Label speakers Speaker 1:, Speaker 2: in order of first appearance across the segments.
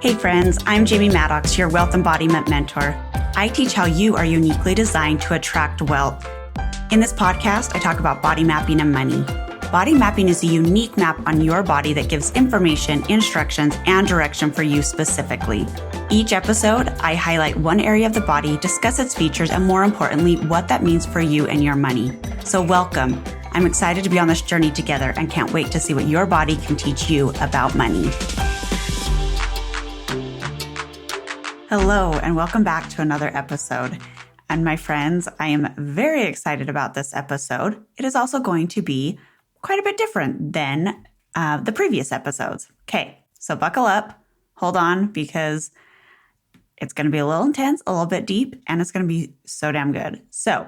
Speaker 1: Hey friends, I'm Jamie Maddox, your wealth embodiment mentor. I teach how you are uniquely designed to attract wealth. In this podcast, I talk about body mapping and money. Body mapping is a unique map on your body that gives information, instructions, and direction for you specifically. Each episode, I highlight one area of the body, discuss its features, and more importantly, what that means for you and your money. So welcome. I'm excited to be on this journey together and can't wait to see what your body can teach you about money. Hello, and welcome back to another episode. And my friends, I am very excited about this episode. It is also going to be quite a bit different than the previous episodes. Okay, so buckle up, hold on, because it's going to be a little intense, a little bit deep, and it's going to be so damn good. So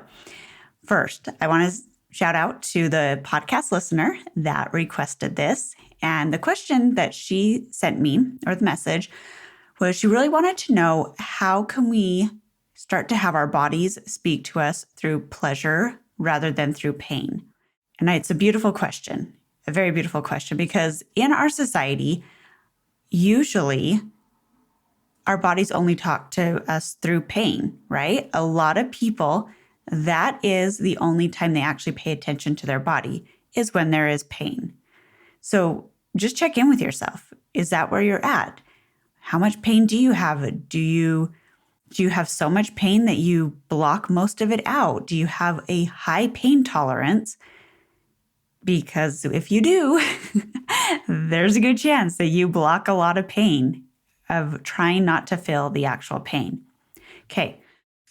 Speaker 1: first, I want to shout out to the podcast listener that requested this. And the question that she sent me, or the message, was she really wanted to know, how can we start to have our bodies speak to us through pleasure rather than through pain? And it's a beautiful question, a very beautiful question, because in our society, usually our bodies only talk to us through pain, right? A lot of people, that is the only time they actually pay attention to their body, is when there is pain. So just check in with yourself. Is that where you're at? How much pain do you have? Do you have so much pain that you block most of it out? Do you have a high pain tolerance? Because if you do, there's a good chance that you block a lot of pain of trying not to feel the actual pain. Okay,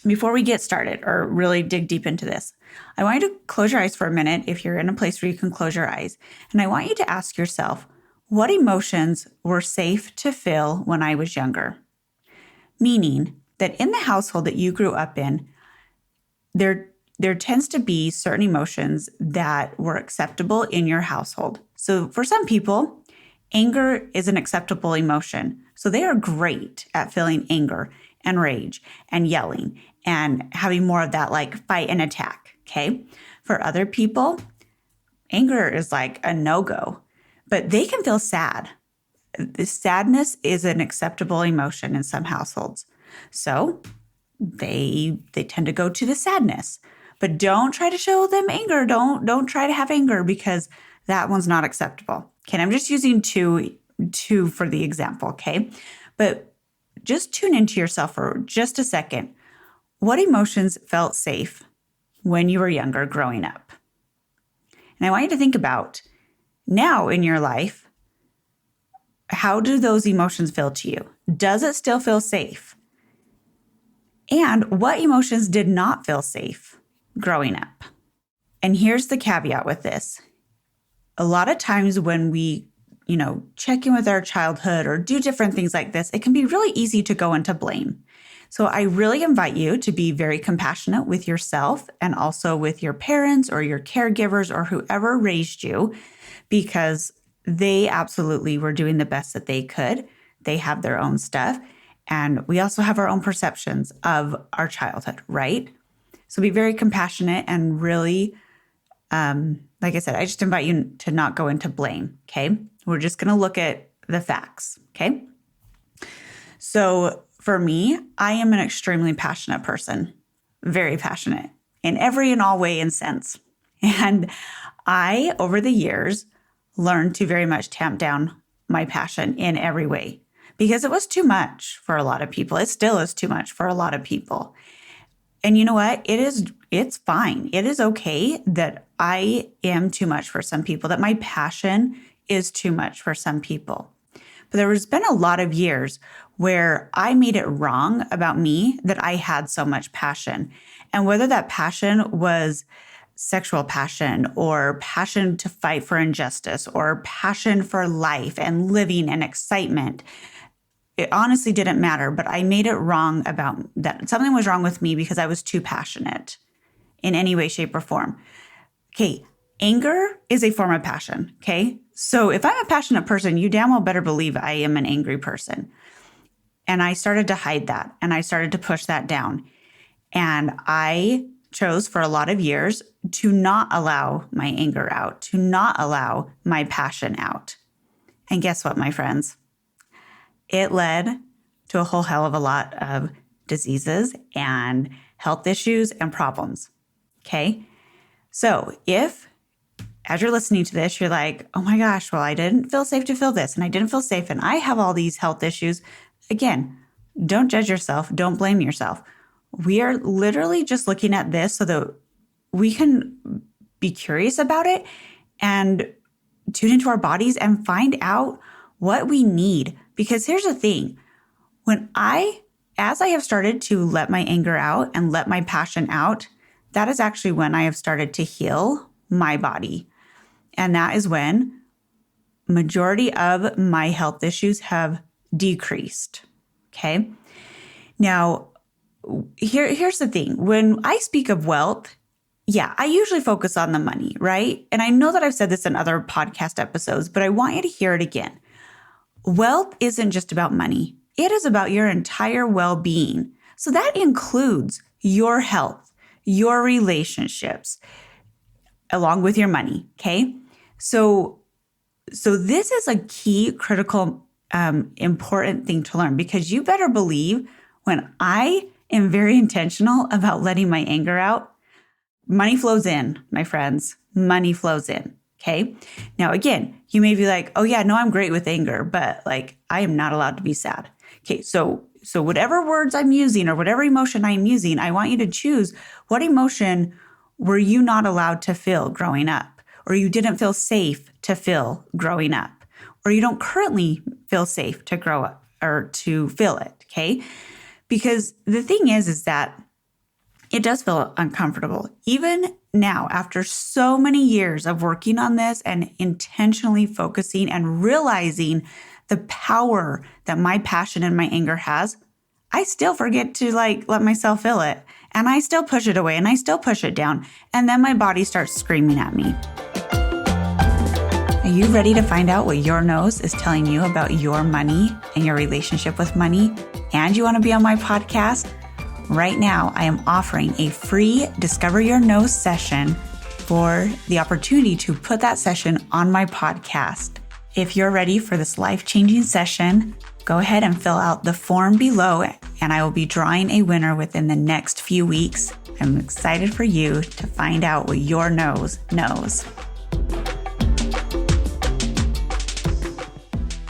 Speaker 1: before we get started or really dig deep into this, I want you to close your eyes for a minute if you're in a place where you can close your eyes. And I want you to ask yourself, what emotions were safe to feel when I was younger? Meaning that in the household that you grew up in, there tends to be certain emotions that were acceptable in your household. So for some people, anger is an acceptable emotion. So they are great at feeling anger and rage and yelling and having more of that like fight and attack, okay? For other people, anger is like a no-go. But they can feel sad. The sadness is an acceptable emotion in some households. So they tend to go to the sadness. But don't try to show them anger. Don't try to have anger, because that one's not acceptable. Okay, and I'm just using two for the example, okay? But just tune into yourself for just a second. What emotions felt safe when you were younger growing up? And I want you to think about, now in your life, how do those emotions feel to you? Does it still feel safe? And what emotions did not feel safe growing up? And here's the caveat with this. A lot of times when we, check in with our childhood or do different things like this, it can be really easy to go into blame. So I really invite you to be very compassionate with yourself and also with your parents or your caregivers or whoever raised you, because they absolutely were doing the best that they could. They have their own stuff. And we also have our own perceptions of our childhood, right? So be very compassionate and really, like I said, I just invite you to not go into blame, okay? We're just going to look at the facts, okay? So for me, I am an extremely passionate person, very passionate in every and all way and sense. And I, over the years, learned to very much tamp down my passion in every way, because it was too much for a lot of people. It still is too much for a lot of people. And you know what? It's fine. It is okay that I am too much for some people, that my passion is too much for some people. But there has been a lot of years where I made it wrong about me that I had so much passion. And whether that passion was sexual passion or passion to fight for injustice or passion for life and living and excitement, it honestly didn't matter, but I made it wrong about that. Something was wrong with me because I was too passionate in any way, shape, or form. Okay, anger is a form of passion, okay? So if I'm a passionate person, you damn well better believe I am an angry person. And I started to hide that, and I started to push that down. And I chose for a lot of years to not allow my anger out, to not allow my passion out. And guess what, my friends? it led to a whole hell of a lot of diseases and health issues and problems. Okay. So if, as you're listening to this, you're like, oh my gosh, well, I didn't feel safe to feel this, and I didn't feel safe, and I have all these health issues. Again, don't judge yourself. Don't blame yourself. We are literally just looking at this so that we can be curious about it and tune into our bodies and find out what we need. Because here's the thing, as I have started to let my anger out and let my passion out, that is actually when I have started to heal my body. And that is when majority of my health issues have decreased. Okay. Now, here's the thing. When I speak of wealth, yeah, I usually focus on the money, right? And I know that I've said this in other podcast episodes, but I want you to hear it again. Wealth isn't just about money. It is about your entire well-being. So that includes your health, your relationships, along with your money, okay? So this is a key, critical, important thing to learn, because you better believe when I am very intentional about letting my anger out, money flows in, my friends. Money flows in, okay? Now, again, you may be like, oh yeah, no, I'm great with anger, but like I am not allowed to be sad. Okay, so whatever words I'm using or whatever emotion I'm using, I want you to choose what emotion were you not allowed to feel growing up, or you didn't feel safe to feel growing up, or you don't currently feel safe to grow up or to feel it, okay? Because the thing is that it does feel uncomfortable. Even now, after so many years of working on this and intentionally focusing and realizing the power that my passion and my anger has, I still forget to let myself feel it. And I still push it away and I still push it down. And then my body starts screaming at me. Are you ready to find out what your nose is telling you about your money and your relationship with money? And you want to be on my podcast? Right now, I am offering a free Discover Your Nose session for the opportunity to put that session on my podcast. If you're ready for this life-changing session, go ahead and fill out the form below, and I will be drawing a winner within the next few weeks. I'm excited for you to find out what your nose knows.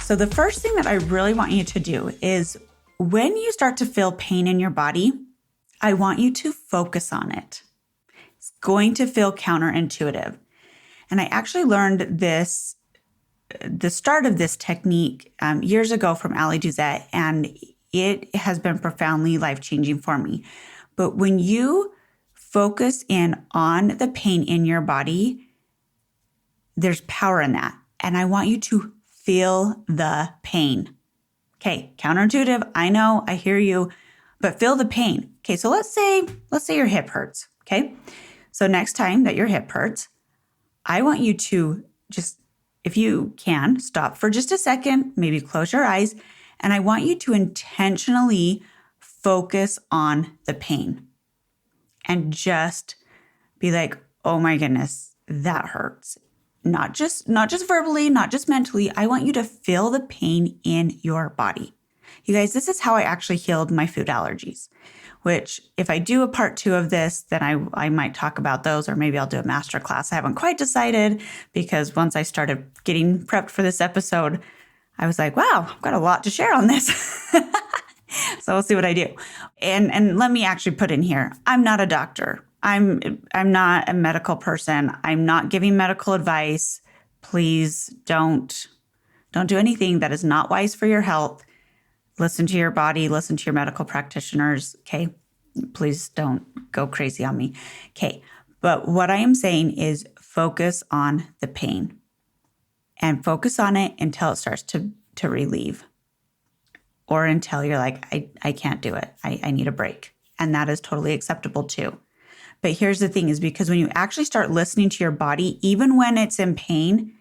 Speaker 1: So the first thing that I really want you to do is when you start to feel pain in your body, I want you to focus on it. It's going to feel counterintuitive. And I actually learned the start of this technique years ago from Ali Duzette, and it has been profoundly life-changing for me. But when you focus in on the pain in your body, there's power in that. And I want you to feel the pain. Okay, counterintuitive, I know, I hear you, but feel the pain. Okay, so let's say your hip hurts, okay? So next time that your hip hurts, I want you to just, if you can, stop for just a second, maybe close your eyes, and I want you to intentionally focus on the pain and just be like, oh my goodness, that hurts. Not just verbally, not just mentally. I want you to feel the pain in your body. You guys, this is how I actually healed my food allergies, which if I do a part 2 of this, then I might talk about those, or maybe I'll do a masterclass. I haven't quite decided, because once I started getting prepped for this episode, I was like, wow, I've got a lot to share on this. So we'll see what I do. And let me actually put in here, I'm not a doctor. I'm not a medical person. I'm not giving medical advice. Please don't do anything that is not wise for your health. Listen to your body, listen to your medical practitioners, okay? Please don't go crazy on me. Okay, but what I am saying is focus on the pain and focus on it until it starts to relieve, or until you're like, I can't do it. I need a break. And that is totally acceptable too. But here's the thing, is because when you actually start listening to your body, even when it's in pain,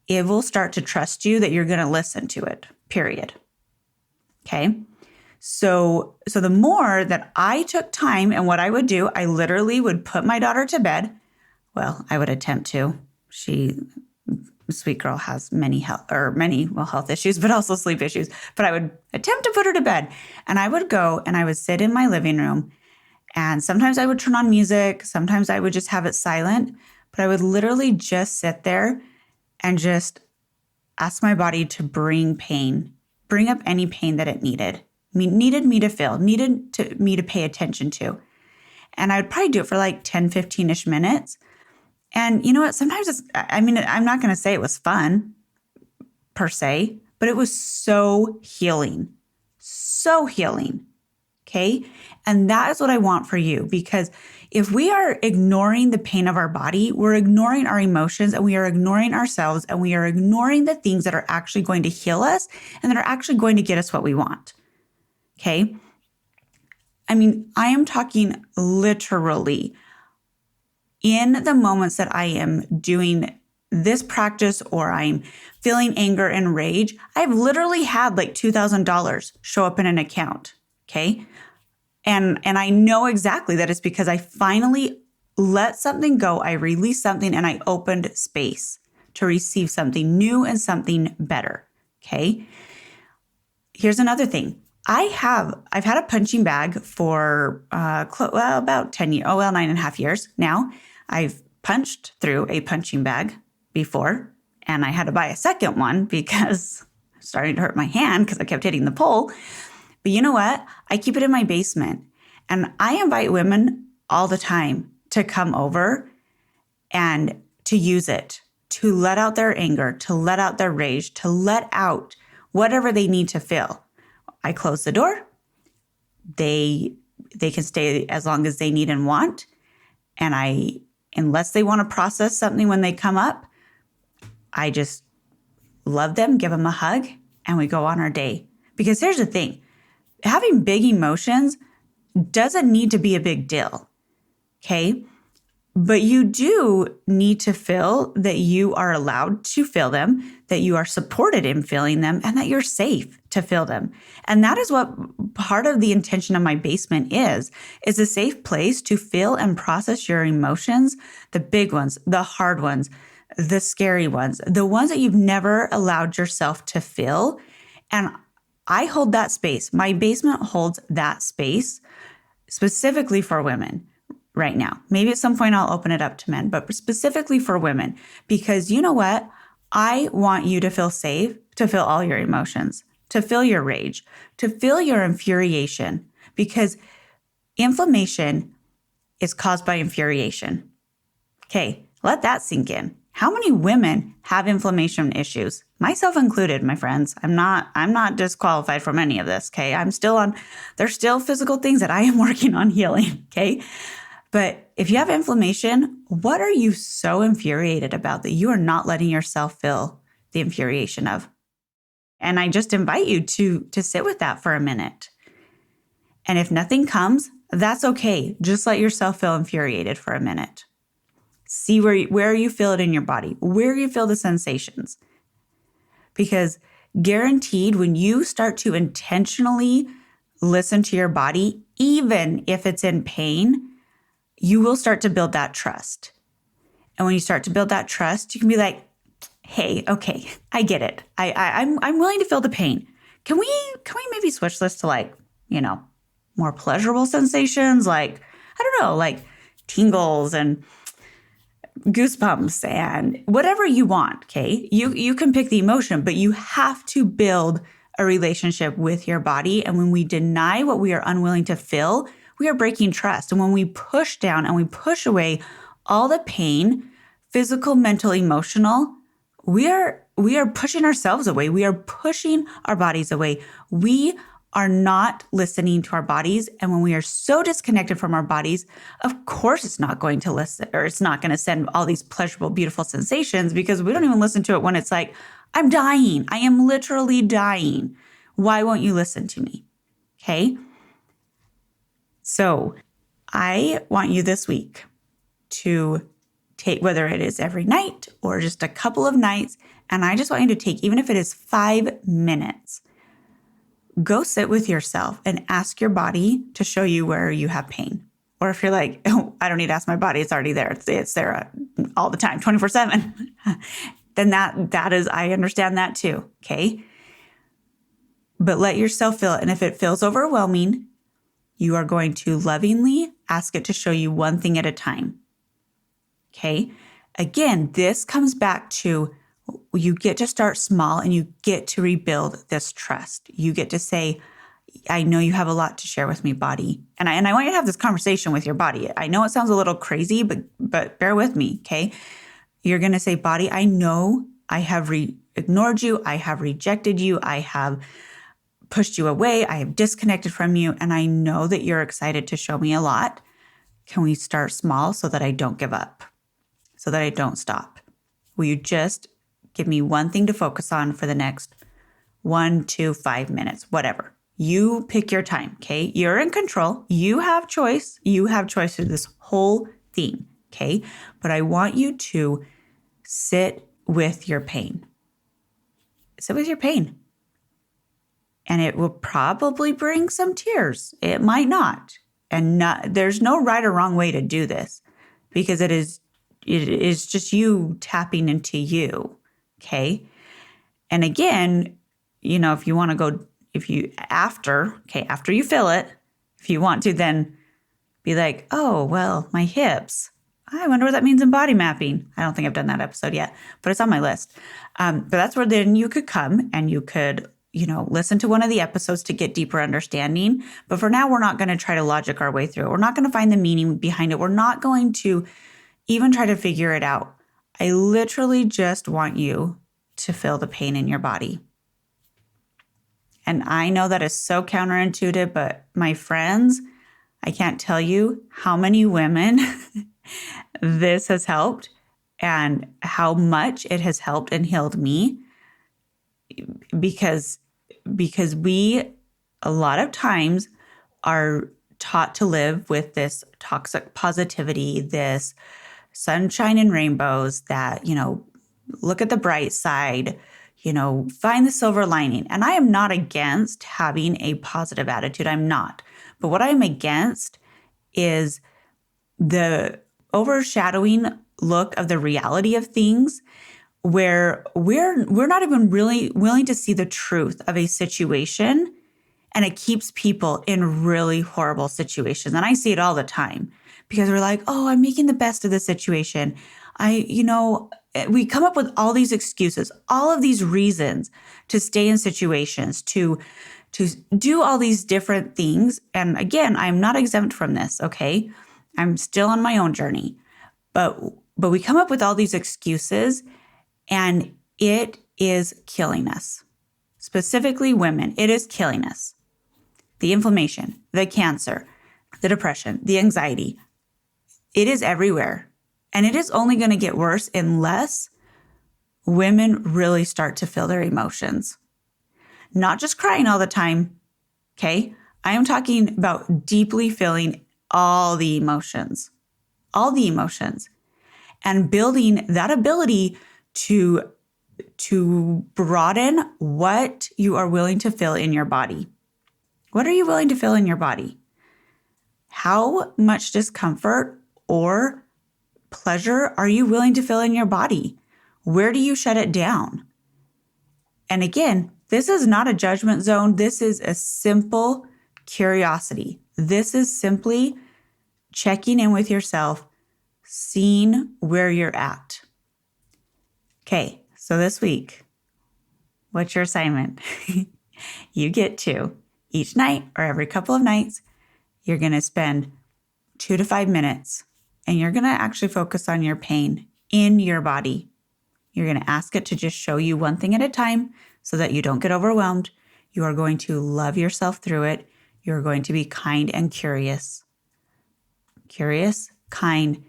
Speaker 1: it will start to trust you that you're going to listen to it, period. Okay. So the more that I took time, and what I would do, I literally would put my daughter to bed. Well, I would attempt to. She sweet girl has many health issues, but also sleep issues. But I would attempt to put her to bed. And I would go and I would sit in my living room. And sometimes I would turn on music. Sometimes I would just have it silent. But I would literally just sit there and just ask my body to bring up any pain that it needed me to feel, me to pay attention to. And I would probably do it for like 10, 15-ish minutes. And you know what? Sometimes I'm not going to say it was fun per se, but it was so healing. So healing. Okay. And that is what I want for you, because if we are ignoring the pain of our body, we're ignoring our emotions and we are ignoring ourselves and we are ignoring the things that are actually going to heal us and that are actually going to get us what we want. Okay. I am talking literally in the moments that I am doing this practice or I'm feeling anger and rage. I've literally had like $2,000 show up in an account. Okay. And I know exactly that it's because I finally let something go. I released something and I opened space to receive something new and something better. Okay. Here's another thing. I've had a punching bag for about 10 years, 9.5 years now. I've punched through a punching bag before, and I had to buy a second one because it was starting to hurt my hand because I kept hitting the pole. But you know what? I keep it in my basement, and I invite women all the time to come over and to use it, to let out their anger, to let out their rage, to let out whatever they need to feel. I close the door. They can stay as long as they need and want. And unless they want to process something when they come up, I just love them, give them a hug, and we go on our day. Because here's the thing, having big emotions doesn't need to be a big deal, okay? But you do need to feel that you are allowed to feel them, that you are supported in feeling them, and that you're safe to feel them. And that is what part of the intention of my basement is a safe place to feel and process your emotions, the big ones, the hard ones, the scary ones, the ones that you've never allowed yourself to feel. And I hold that space. My basement holds that space specifically for women. Right now. Maybe at some point I'll open it up to men, but specifically for women, because you know what? I want you to feel safe, to feel all your emotions, to feel your rage, to feel your infuriation, because inflammation is caused by infuriation. Okay, let that sink in. How many women have inflammation issues? Myself included, my friends. I'm not disqualified from any of this, okay? There's still physical things that I am working on healing, okay? But if you have inflammation, what are you so infuriated about that you are not letting yourself feel the infuriation of? And I just invite you to sit with that for a minute. And if nothing comes, that's okay. Just let yourself feel infuriated for a minute. See where you feel it in your body, where you feel the sensations. Because guaranteed, when you start to intentionally listen to your body, even if it's in pain, you will start to build that trust. And when you start to build that trust, you can be like, hey, okay, I get it. I'm willing to feel the pain. Can we maybe switch this to more pleasurable sensations? Like tingles and goosebumps and whatever you want, okay? You can pick the emotion, but you have to build a relationship with your body. And when we deny what we are unwilling to feel, we are breaking trust. And when we push down and we push away all the pain, physical, mental, emotional, we are pushing ourselves away. We are pushing our bodies away. We are not listening to our bodies. And when we are so disconnected from our bodies, of course it's not going to listen, or it's not going to send all these pleasurable, beautiful sensations, because we don't even listen to it when it's like, I'm dying. I am literally dying. Why won't you listen to me? Okay. So I want you this week to take, whether it is every night or just a couple of nights, and I just want you to take, even if it is 5 minutes, go sit with yourself and ask your body to show you where you have pain. Or if you're like, oh, I don't need to ask my body, it's already there. It's there all the time, 24/7. then that is, I understand that too. Okay. But let yourself feel it. And if it feels overwhelming, you are going to lovingly ask it to show you one thing at a time. Okay. Again, this comes back to you get to start small and you get to rebuild this trust. You get to say, I know you have a lot to share with me, body. And I want you to have this conversation with your body. I know it sounds a little crazy, but bear with me, okay? You're going to say, body, I know I have ignored you. I have rejected you. I have pushed you away. I have disconnected from you. And I know that you're excited to show me a lot. Can we start small so that I don't give up, so that I don't stop? Will you just give me one thing to focus on for the next 1 to 5 minutes, whatever. You pick your time, okay? You're in control. You have choice. You have choice through this whole thing, okay? But I want you to sit with your pain. Sit with your pain. And it will probably bring some tears. It might not. And there's no right or wrong way to do this because it is just you tapping into you, okay? And again, if you want to go, after you feel it, if you want to then be like, oh, well, my hips, I wonder what that means in body mapping. I don't think I've done that episode yet, but it's on my list. But that's where then you could come and you could, listen to one of the episodes to get deeper understanding. But for now, we're not going to try to logic our way through it. We're not going to find the meaning behind it. We're not going to even try to figure it out. I literally just want you to feel the pain in your body. And I know that is so counterintuitive, but my friends, I can't tell you how many women this has helped and how much it has helped and healed me because we, a lot of times, are taught to live with this toxic positivity, this sunshine and rainbows that, look at the bright side, find the silver lining. And I am not against having a positive attitude. I'm not. But what I'm against is the overshadowing look of the reality of things where we're not even really willing to see the truth of a situation, and it keeps people in really horrible situations. And I see it all the time because we're like, oh, I'm making the best of the situation. We come up with all these excuses, all of these reasons to stay in situations, to do all these different things. And again, I'm not exempt from this, okay? I'm still on my own journey. But we come up with all these excuses, and it is killing us. Specifically women, it is killing us. The inflammation, the cancer, the depression, the anxiety, it is everywhere. And it is only going to get worse unless women really start to feel their emotions. Not just crying all the time, okay? I am talking about deeply feeling all the emotions, and building that ability to broaden what you are willing to feel in your body. What are you willing to feel in your body? How much discomfort or pleasure are you willing to feel in your body? Where do you shut it down? And again, this is not a judgment zone. This is a simple curiosity. This is simply checking in with yourself, seeing where you're at. Okay, so this week, what's your assignment? You get to, each night or every couple of nights, you're going to spend 2 to 5 minutes and you're going to actually focus on your pain in your body. You're going to ask it to just show you one thing at a time so that you don't get overwhelmed. You are going to love yourself through it. You're going to be kind and curious. Curious, kind,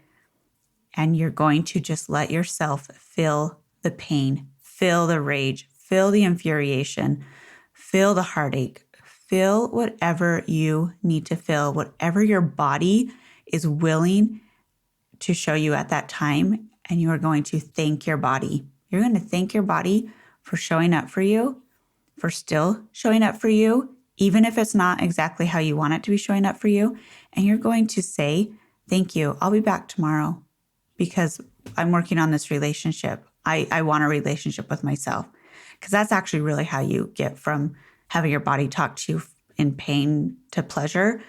Speaker 1: and you're going to just let yourself feel the pain, feel the rage, feel the infuriation, feel the heartache, feel whatever you need to feel, whatever your body is willing to show you at that time. And you are going to thank your body. You're going to thank your body for showing up for you, for still showing up for you, even if it's not exactly how you want it to be showing up for you. And you're going to say, thank you. I'll be back tomorrow because I'm working on this relationship. I want a relationship with myself. Because that's actually really how you get from having your body talk to you in pain to pleasure,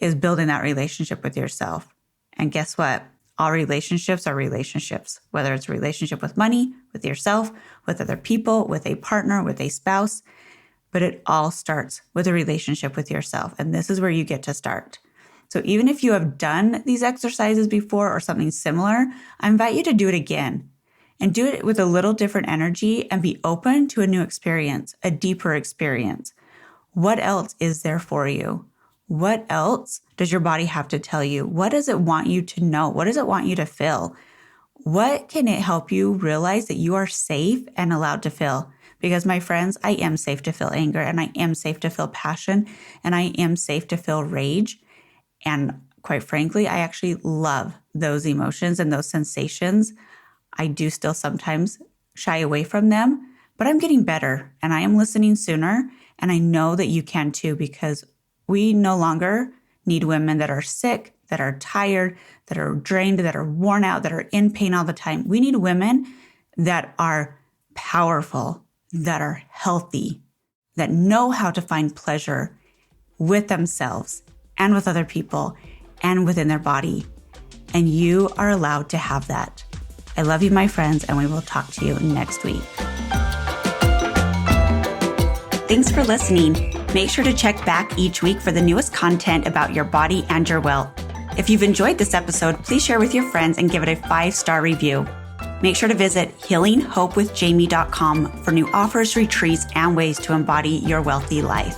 Speaker 1: is building that relationship with yourself. And guess what? All relationships are relationships, whether it's a relationship with money, with yourself, with other people, with a partner, with a spouse. But it all starts with a relationship with yourself. And this is where you get to start. So even if you have done these exercises before or something similar, I invite you to do it again. And do it with a little different energy and be open to a new experience, a deeper experience. What else is there for you? What else does your body have to tell you? What does it want you to know? What does it want you to feel? What can it help you realize that you are safe and allowed to feel? Because my friends, I am safe to feel anger, and I am safe to feel passion, and I am safe to feel rage. And quite frankly, I actually love those emotions and those sensations. I do still sometimes shy away from them, but I'm getting better and I am listening sooner. And I know that you can too, because we no longer need women that are sick, that are tired, that are drained, that are worn out, that are in pain all the time. We need women that are powerful, that are healthy, that know how to find pleasure with themselves and with other people and within their body. And you are allowed to have that. I love you, my friends, and we will talk to you next week. Thanks for listening. Make sure to check back each week for the newest content about your body and your wealth. If you've enjoyed this episode, please share with your friends and give it a 5-star review. Make sure to visit healinghopewithjamie.com for new offers, retreats, and ways to embody your wealthy life.